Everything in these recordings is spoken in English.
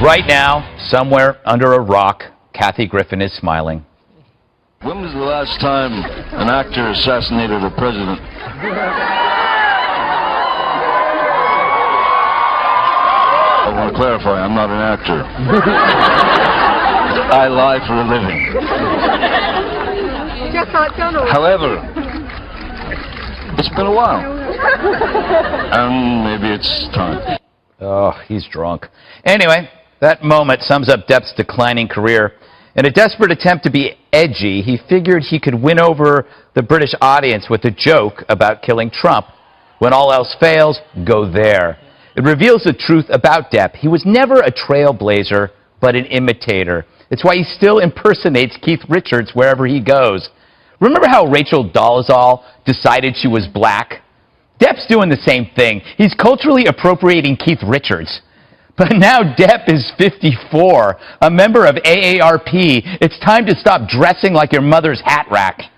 Right now, somewhere under a rock, Kathy Griffin is smiling. When was the last time an actor assassinated a president? I want to clarify, I'm not an actor. I lie for a living. However, it's been a while. And maybe it's time. Oh, he's drunk. Anyway, that moment sums up Depp's declining career. In a desperate attempt to be edgy, he figured he could win over the British audience with a joke about killing Trump. When all else fails, go there. It reveals the truth about Depp. He was never a trailblazer, but an imitator. It's why he still impersonates Keith Richards wherever he goes. Remember how Rachel Dolezal decided she was black? Depp's doing the same thing. He's culturally appropriating Keith Richards. But now Depp is 54, a member of AARP. It's time to stop dressing like your mother's hat rack.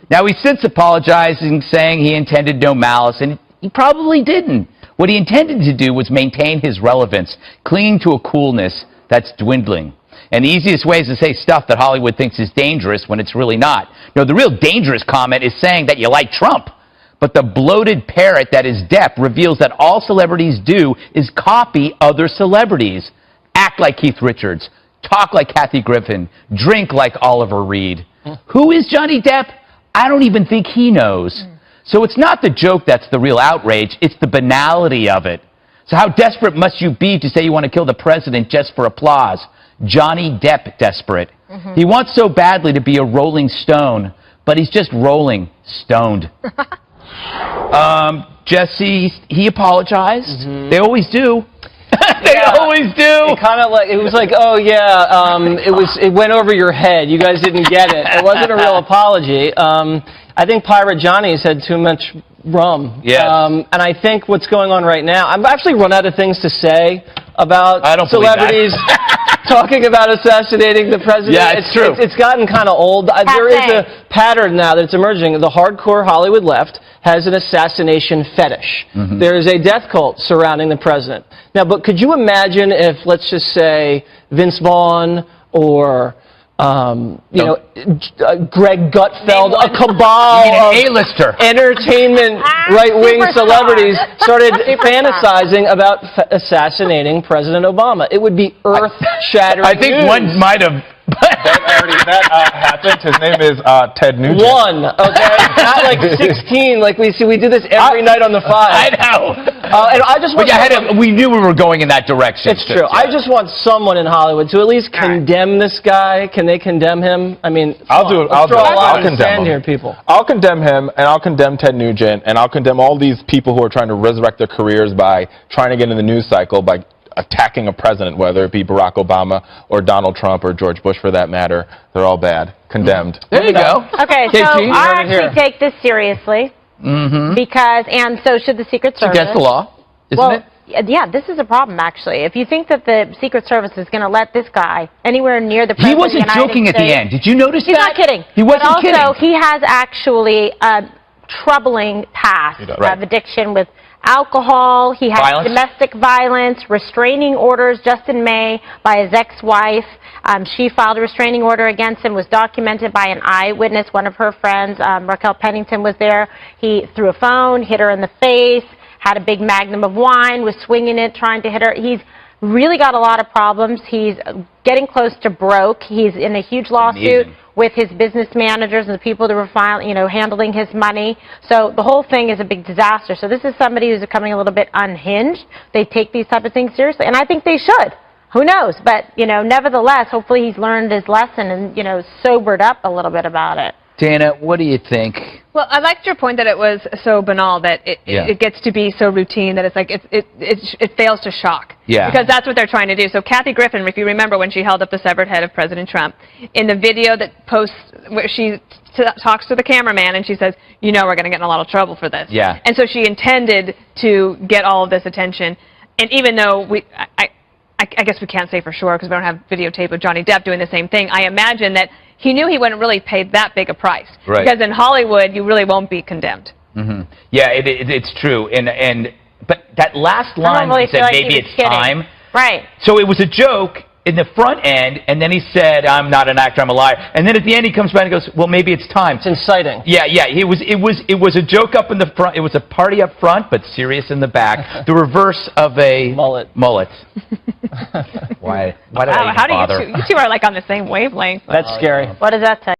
Now, he's since apologizing, saying he intended no malice, and he probably didn't. What he intended to do was maintain his relevance, clinging to a coolness that's dwindling. And the easiest way is to say stuff that Hollywood thinks is dangerous when it's really not. No, the real dangerous comment is saying that you like Trump. But the bloated parrot that is Depp reveals that all celebrities do is copy other celebrities. Act like Keith Richards, talk like Kathy Griffin, drink like Oliver Reed. Who is Johnny Depp? I don't even think he knows. So it's not the joke that's the real outrage, it's the banality of it. So how desperate must you be to say you want to kill the president just for applause? Johnny Depp desperate. He wants so badly to be a Rolling Stone, but he's just rolling stoned. Jesse, he apologized. They always do. They always do. It kind of like, it was like, oh yeah, it went over your head. You guys didn't get it. It wasn't a real apology. I think Pirate Johnny's had too much rum. Yes. And I think what's going on right now, I've actually run out of things to say about celebrities talking about assassinating the president. Yeah, it's true. It's gotten kind of old. There is a pattern now that's emerging. The hardcore Hollywood left has an assassination fetish. There is a death cult surrounding the president. Now, but could you imagine if, let's just say, Vince Vaughn or Greg Gutfeld, a cabal of A-lister entertainment right-wing celebrities started fantasizing about assassinating President Obama? It would be earth-shattering. I think one might have. That happened. His name is Ted Nugent. One, okay? Not like 16, like we do this every night on the 5. I know. And I just want we knew we were going in that direction. It's true. I just want someone in Hollywood to at least condemn this guy. Can they condemn him? I mean, I'll do it. I'll condemn him. Here, people. I'll condemn him, and I'll condemn Ted Nugent, and I'll condemn all these people who are trying to resurrect their careers by trying to get in the news cycle by attacking a president, whether it be Barack Obama or Donald Trump or George Bush for that matter. They're all bad. Condemned. There you go. Okay, so I actually take this seriously because, and so should the Secret Service. It's against the law, isn't it? Yeah, this is a problem, actually. If you think that the Secret Service is going to let this guy anywhere near the president of the United States... He wasn't joking at the end. Did you notice that? He's not kidding. He wasn't kidding. Also, he has actually a troubling past of addiction with alcohol. He has domestic violence, restraining orders just in May by his ex-wife. She filed a restraining order against him, was documented by an eyewitness. One of her friends, Raquel Pennington, was there. He threw a phone, hit her in the face, had a big magnum of wine, was swinging it, trying to hit her. He's really got a lot of problems. He's getting close to broke. He's in a huge lawsuit with his business managers and the people that were handling his money. So the whole thing is a big disaster. So this is somebody who's becoming a little bit unhinged. They take these type of things seriously, and I think they should. Who knows? But, nevertheless, hopefully he's learned his lesson and, sobered up a little bit about it. Dana, what do you think? Well, I liked your point that it was so banal that it gets to be so routine that it's like it fails to shock. Yeah. Because that's what they're trying to do. So Kathy Griffin, if you remember when she held up the severed head of President Trump, in the video that posts where she talks to the cameraman and she says, we're going to get in a lot of trouble for this. Yeah. And so she intended to get all of this attention. And even though I guess we can't say for sure because we don't have videotape of Johnny Depp doing the same thing, I imagine that he knew he wouldn't really pay that big a price. Right. Because in Hollywood, you really won't be condemned. Yeah, it's true. But that last line really said maybe it's time. Right. So it was a joke in the front end, and then he said, "I'm not an actor, I'm a liar." And then at the end, he comes back and goes, "Well, maybe it's time." It's inciting. Yeah. It was a joke up in the front. It was a party up front, but serious in the back. The reverse of a mullet. Why did I even How bother? do you two are like on the same wavelength? That's scary. What does that say?